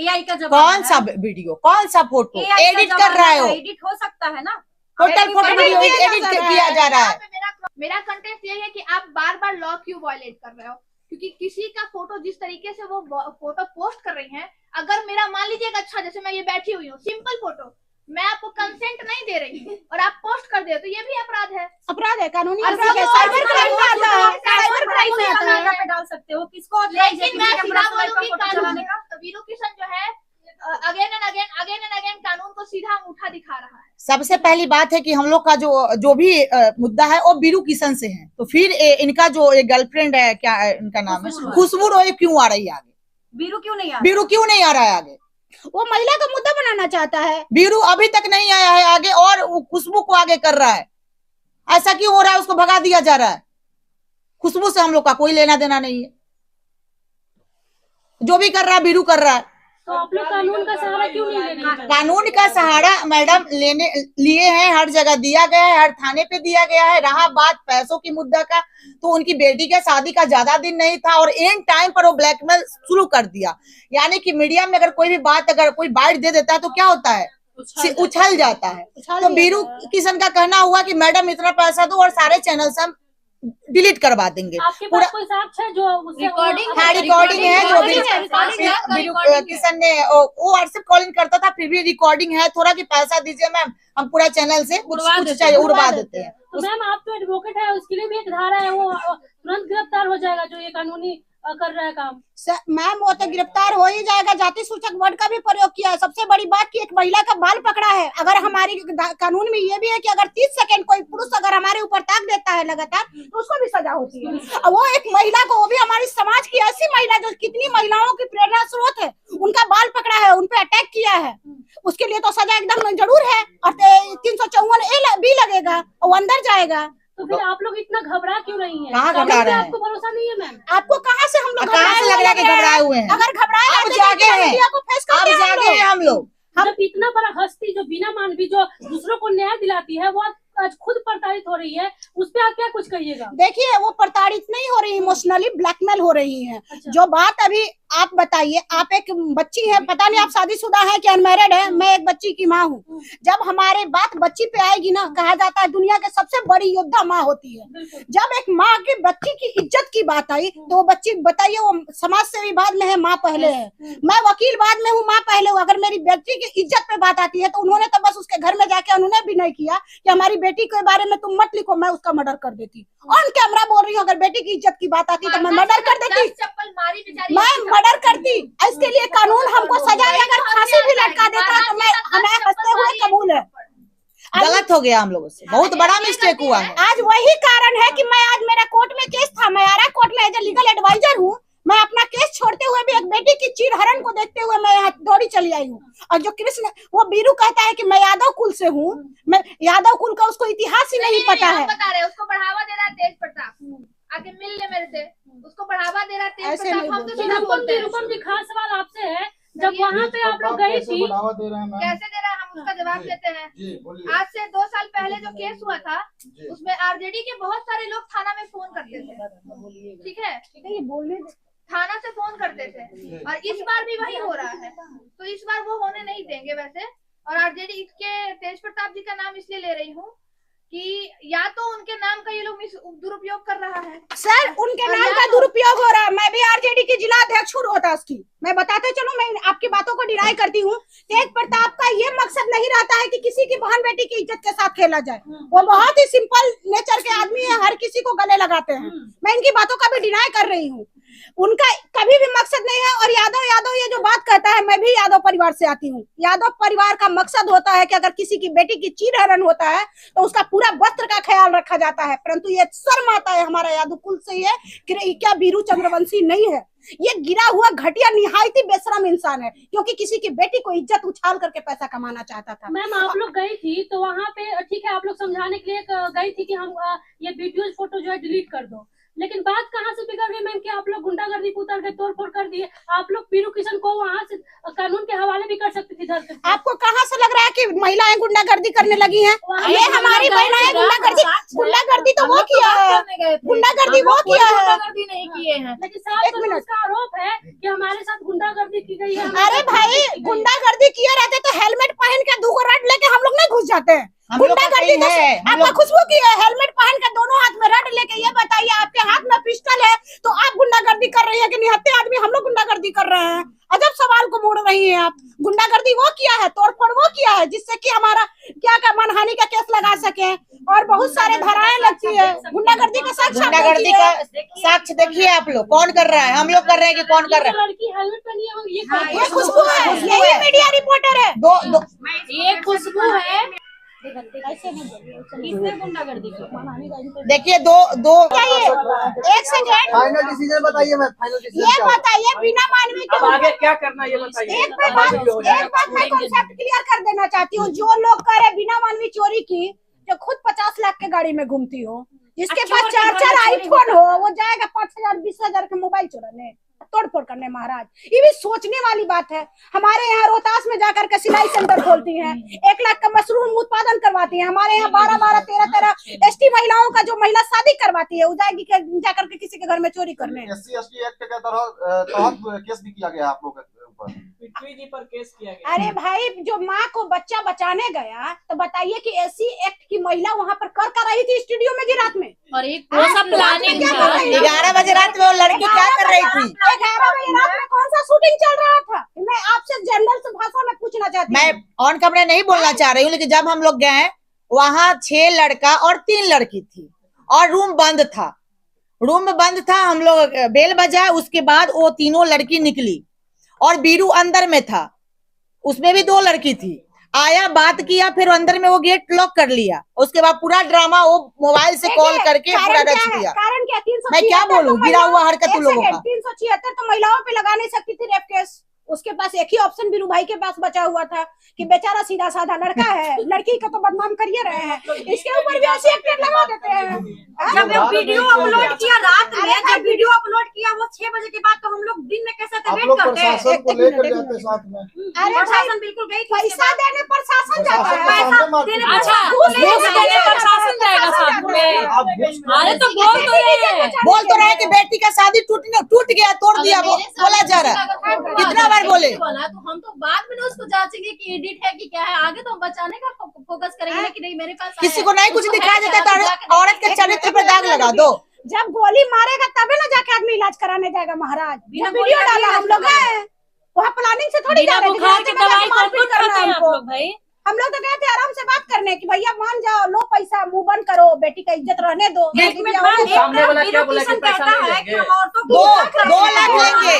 AI का जमाना कौन सा वीडियो, कौन सा फोटो एडिट कर रहा है? एडिट हो सकता है ना, टोटल फोटो वीडियो एडिट किया जा रहा है। मेरा कंटेंट ये है कि आप बार बार लॉ क्यों वायलेट कर रहे हो, क्योंकि किसी का फोटो जिस तरीके से वो फोटो पोस्ट कर रही हैं, अगर मेरा मान लीजिए अच्छा जैसे मैं ये बैठी हुई हूँ सिंपल फोटो, मैं आपको कंसेंट नहीं दे रही हूँ और आप पोस्ट कर दे तो ये भी अपराध है। अपराध है, कानूनी अपराध है, साइबर क्राइम में आता है, साइबर क्राइम में आता है। पे डाल सकते हो किसको। लेकिन मैं सीधा बोलूंगी कानून वीरू किशन जो है अगेन एंड अगेन कानून को सीधा अंगूठा दिखा रहा है। सबसे पहली बात है कि हम लोग का जो भी मुद्दा है वो वीरू किशन से है, तो फिर इनका जो गर्लफ्रेंड है, क्या है इनका नाम है, खुशबू रोय क्यों आ रही है आगे? वीरू क्यों नहीं आ रहा है आगे? वो महिला का मुद्दा बनाना चाहता है। वीरू अभी तक नहीं आया है आगे और खुशबू को आगे कर रहा है। ऐसा क्यों हो रहा है? उसको भगा दिया जा रहा है। खुशबू से हम लोग का कोई लेना देना नहीं है, जो भी कर रहा है वीरू कर रहा है। तो आप लोग कानून का सहारा क्यों नहीं ले रहे? कानून का सहारा मैडम लिए हैं, हर जगह दिया गया है, हर थाने पे दिया गया है। रहा बात पैसों की मुद्दा का, तो उनकी बेटी के शादी का ज्यादा दिन नहीं था और एंड टाइम पर वो ब्लैकमेल शुरू कर दिया। यानी कि मीडिया में अगर कोई भी बात, अगर कोई बाइट दे देता है तो क्या होता है, उछल जाता है। तो वीरू किशन का कहना हुआ कि मैडम इतना पैसा दो और सारे चैनल से हम डिलीट करवा देंगे। आपके पास कोई साक्ष्य है जो रिकॉर्डिंग है जो वीरू किशन ने वो व्हाट्सएप कॉलिंग करता था, फिर भी रिकॉर्डिंग है। थोड़ा कि पैसा दीजिए मैम, हम पूरा चैनल से कुछ चाहिए उड़वा देते हैं। तो मैम आप तो एडवोकेट है, उसके लिए भी एक धारा है, वो तुरंत गिरफ्तार हो जाएगा जो ये कानूनी कर रहा है काम। मैम वो तो गिरफ्तार हो ही जाएगा। जाति सूचक वर्ड का भी प्रयोग किया है। सबसे बड़ी बात कि एक महिला का बाल पकड़ा है। अगर हमारी कानून में ये भी है कि अगर 30 सेकंड कोई पुरुष अगर हमारे ऊपर ताक देता है लगातार तो उसको भी सजा होती है। वो एक महिला को, वो भी हमारी समाज की ऐसी महिला जो कितनी महिलाओं की प्रेरणा स्रोत है, उनका बाल पकड़ा है, उनपे अटैक किया है, उसके लिए तो सजा एकदम जरूर है। और 354A भी लगेगा और अंदर जाएगा। तो फिर आप लोग इतना घबरा क्यों नहीं है? कहाँ घबरा रहे हैं? आपको भरोसा नहीं है मैम? आपको कहाँ से हम लोग लग रहा है कि घबराए हुए हैं? अगर घबराए अब जागे हैं हम लोग। जब इतना बड़ा हस्ती जो बिना मानवी जो दूसरों को न्याय दिलाती है वो आज खुद प्रताड़ित हो रही है, उस पे आप क्या कुछ कहिएगा? देखिए वो प्रताड़ित नहीं हो रही, इमोशनली ब्लैकमेल हो रही है। अच्छा। जो बात अभी आप बताइए, आप एक बच्ची है, पता नहीं आप शादीशुदा है कि अनमैरिड है, मैं एक बच्ची की माँ हूँ। जब हमारे बात बच्ची पे आएगी ना, कहा जाता है दुनिया के सबसे बड़ी योद्धा माँ होती है। जब एक माँ की बच्ची की इज्जत की बात आई तो वो बच्ची बताइए, वो समाज सेवी बाद में है, माँ पहले है। मैं वकील बाद में हूँ, माँ पहले हूँ। अगर मेरी बेटी की इज्जत पे बात आती है तो उन्होंने तो बस उसके घर में जाके उन्होंने भी नहीं किया कि हमारी बेटी के बारे में तुम मत लिखो, मैं उसका मर्डर कर देती। ऑन कैमरा बोल रही हूँ, अगर बेटी की इज्जत की बात आती तो मैं मर्डर कर देती, मैं मर्डर करती। इसके लिए कानून हमको सजा, अगर फांसी भी लटका देता तो मैं हमें हंसते हुए कबूल है। गलत हो गया हम लोगों से, बहुत बड़ा मिस्टेक हुआ है। आज वही कारण है कि मैं आज मेरा कोर्ट में केस था, मैं आरा कोर्ट में एज ए लीगल एडवाइजर हूँ। मैं अपना केस छोड़ते हुए भी एक बेटी की चीरहरण को देखते हुए मैं यहाँ दौड़ी चली आई हूँ। और जो कृष्ण, वो वीरू कहता है कि मैं यादव कुल से हूँ, मैं यादव कुल का उसको इतिहास ही नहीं पता है। बता रहे उसको बढ़ावा दे रहा है तेज प्रताप, आके मिल ले मेरे से, उसको बढ़ावा दे रहा है तेज प्रताप। हम तो सीधा बोलते हैं। निरुपम जी, खास सवाल आपसे है, जब वहाँ पे आप लोग गई थी, कैसे दे रहा है हम उसका जवाब देते हैं। आज से 2 साल पहले जो केस हुआ था उसमें आरजेडी के बहुत सारे लोग थाना में फोन करते थे, ठीक है, ये बोलने थाना से फोन करते थे, और इस बार भी वही हो रहा है। तो इस बार वो होने नहीं देंगे वैसे। और आरजेडी के तेज प्रताप जी का नाम इसलिए ले रही हूँ कि या तो उनके नाम का ये लोग दुरुपयोग कर रहा है। सर उनके नाम का दुरुपयोग हो रहा है। मैं भी आरजेडी की जिला अध्यक्ष हूँ रोहतास की। मैं बताते चलूं, मैं आपकी बातों को डिनाई करती हूँ। तेज प्रताप का ये मकसद नहीं रहता है कि किसी की बहन बेटी की इज्जत के साथ खेला जाए। वो बहुत ही सिंपल नेचर के आदमी है, हर किसी को गले लगाते हैं। मैं इनकी बातों का भी डिनाई कर रही हूँ। उनका कभी भी मकसद नहीं है। और यादव ये जो बात कहता है, मैं भी यादव परिवार से आती हूँ। यादव परिवार का मकसद होता है कि अगर किसी की बेटी की चीरहरण होता है तो उसका पूरा वस्त्र का ख्याल रखा जाता है। परंतु ये शर्म आता है हमारा यादव कुल से ये कि क्या वीरू चंद्रवंशी नहीं है। ये गिरा हुआ घटिया निहायती बेशरम इंसान है, क्योंकि किसी की बेटी को इज्जत उछाल करके पैसा कमाना चाहता था। मैम आप लोग गई थी तो वहाँ पे ठीक है, आप लोग समझाने के लिए गई थी कि हम ये वीडियोज फोटो जो है डिलीट कर दो, लेकिन बात कहाँ से बिगड़ गई मैम कि आप लोग गुंडागर्दी पे उतर गए, तोड़फोड़ कर दिए। आप लोग पीरू किशन को वहाँ से कानून के हवाले भी कर सकती थी इधर से। आपको कहाँ से लग रहा है कि महिलाएं गुंडागर्दी करने लगी हैं? ये हमारी महिलाएं गुंडागर्दी तो वो किया है, गुंडागर्दी वो किया है। गुंडागर्दी नहीं किए हैं। लेकिन साहब उसका आरोप है कि हमारे साथ गुंडागर्दी की गई है। अरे भाई गुंडागर्दी किए रहते तो हेलमेट पहन के 2 रड लेके हम लोग नहीं घुस जाते हैं। गुंडागर्दी तो आपका खुशबू की है, हेलमेट पहन के दोनों हाथ में रड लेके। ये बताइए आपके हाथ में पिस्टल है तो आप गुंडागर्दी कर रही है कि निहत्थे आदमी हम लोग गुंडागर्दी कर रहे हैं? अजब सवाल को मोड़ रही हैं आप। गुंडागर्दी वो किया है, तोड़फोड़ वो किया है जिससे कि हमारा क्या मानहानि का केस लगा सके और बहुत सारे धाराएं लगती है। गुंडागर्दी का साक्ष्य, गुंडागर्दी का साक्ष्य देखिए आप लोग। कौन कर रहा है? हम लोग कर रहे हैं कि कौन कर रहा है? लड़की हेलमेट पहनी है, ये खुशबू है, यही मीडिया रिपोर्टर है। दो ये खुशबू है, किसने गुंडागर्दी की? देखिए दो एक सेकेंड, फाइनल डिसीजन बताइए। मैं फाइनल डिसीजन ये बताइए बिना मानवी के अब आगे क्या करना है ये बताइए। एक बात मैं कॉन्सेप्ट क्लियर कर देना चाहती हूँ। जो लोग कह रहे बिना मानवी चोरी की, जो खुद 50 लाख के गाड़ी में घूमती हो, जिसके पास 4 आईफोन हो, वो जाएगा 5,000 20,000 के मोबाइल चुराने, तोड़फोड़ करने। महाराज ये भी सोचने वाली बात है। हमारे यहाँ रोहतास में जाकर के सिलाई सेंटर खोलती हैं, 1 लाख का मशरूम उत्पादन करवाती हैं। हमारे यहाँ 12-12 13-13 एसटी महिलाओं का जो महिला शादी करवाती है, वो जाएगी जाकर के किसी के घर में चोरी करने। SC/ST एक्ट के तहत केस भी किया गया आप लोग के ऊपर। पृथ्वी जी पर केस किया गया। अरे भाई जो माँ को बच्चा बचाने गया, तो बताइए कि SC एक्ट की महिला वहाँ पर कर रही थी स्टूडियो में जी रात में। और एक वो सब प्लानिंग था। 11 बजे रात में वो लड़की क्या कर रही थी? 11 बजे रात में कौन सा शूटिंग चल रहा था? मैं आपसे जनरल से भाषा में पूछना चाहती हूँ। मैं ऑन कैमरा नहीं बोलना चाह रही हूँ, लेकिन जब हम लोग गए वहाँ 6 लड़का और 3 लड़की थी और रूम बंद था। हम लोग बेल बजा, उसके बाद वो तीनों लड़की निकली और बीरू अंदर में था, उसमें भी 2 लड़की थी। आया, बात किया, फिर अंदर में वो गेट लॉक कर लिया। उसके बाद पूरा ड्रामा वो मोबाइल से कॉल करके पूरा रच दिया। कारण क्या? 376 मैं क्या बोलूं, गिरा हुआ हरकत उन लोगों का। 376 तो महिलाओं पे लगा नहीं सकती थी रेप केस। उसके पास एक ही ऑप्शन बीरू भाई के पास बचा हुआ था कि बेचारा सीधा साधा लड़का है, लड़की को तो बदनाम करिए रहे हैं, इसके ऊपर भी ऐसे एक्ट लगा देते हैं। जब वो वीडियो अपलोड किया रात में, जब वीडियो अपलोड किया वो 6 बजे के बाद, तो हम लोग दिन में कैसे आप वेट लोग करते हैं? प्रशासन को लेकर जाते साथ में। अरे भाई प्रशासन बिल्कुल गई थी। पैसा देने पर शासन जाता है। पैसा देने अच्छा, घूस देने पर शासन जाएगा साथ में। अरे तो बोल तो रहे कि बेटी का शादी टूट गया, तोड़ दिया, वो बोला जा रहा है। कितना बार बोले? तो हम तो बाद में उसको जांचेंगे कि एडिट है कि क्या है। आगे तो हम बचाने का फोकस करेंगे कि नहीं मेरे पास किसी को नहीं कुछ दिखाई देता तो औरत के चरित्र पर दाग लगा दो। जब गोली मारेगा तबे ना जाके आदमी इलाज कराने जाएगा। महाराज बिना वीडियो गोली डाला, हम लोग गए वहाँ प्लानिंग से थोड़ी जा रहे थे। हम लोग तो गए थे आराम से बात करने कि भैया मान जाओ, लो पैसा, मुंह बंद करो, बेटी का इज्जत रहने दो। सामने वाला क्या बोला कि पैसा नहीं देंगे? 2 लाख लेंगे।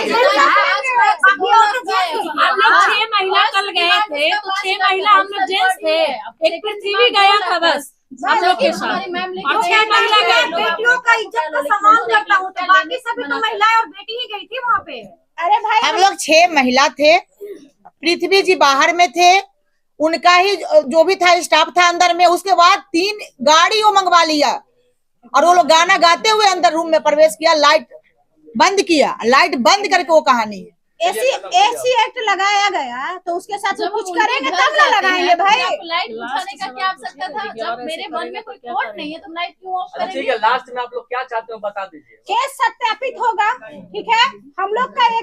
हम लोग 6 महिला कल गए थे, तो 6 महिला हम लोग जेंट्स थे, एक पृथ्वी गया था बस हम लोग के साथ, और 6 महिला गए। बेटियों का इज्जत का सम्मान करता हूँ, तो बाकी सभी तो महिलाएं और बेटी ही गई थी वहाँ पे। अरे भाई हम लोग 6 महिला थे, पृथ्वी जी बाहर में थे, उनका ही जो भी था स्टाफ था अंदर में। उसके बाद 3 गाड़ी वो मंगवा लिया और वो लोग गाना गाते हुए अंदर रूम में प्रवेश किया, लाइट बंद किया, लाइट बंद करके वो कहानी है। एसी एक्ट लगाया गया तो उसके साथ कुछ करेंगे तब ना लगाएंगे भाई। लाइट बुझाने का क्या आवश्यकता था? जब मेरे मन में कोई खोट नहीं है तो लाइट क्यों ऑफ करेंगे? ठीक है, लास्ट में आप लोग क्या चाहते हो बता दीजिए। केस सत्यापित होगा, ठीक है। हम लोग का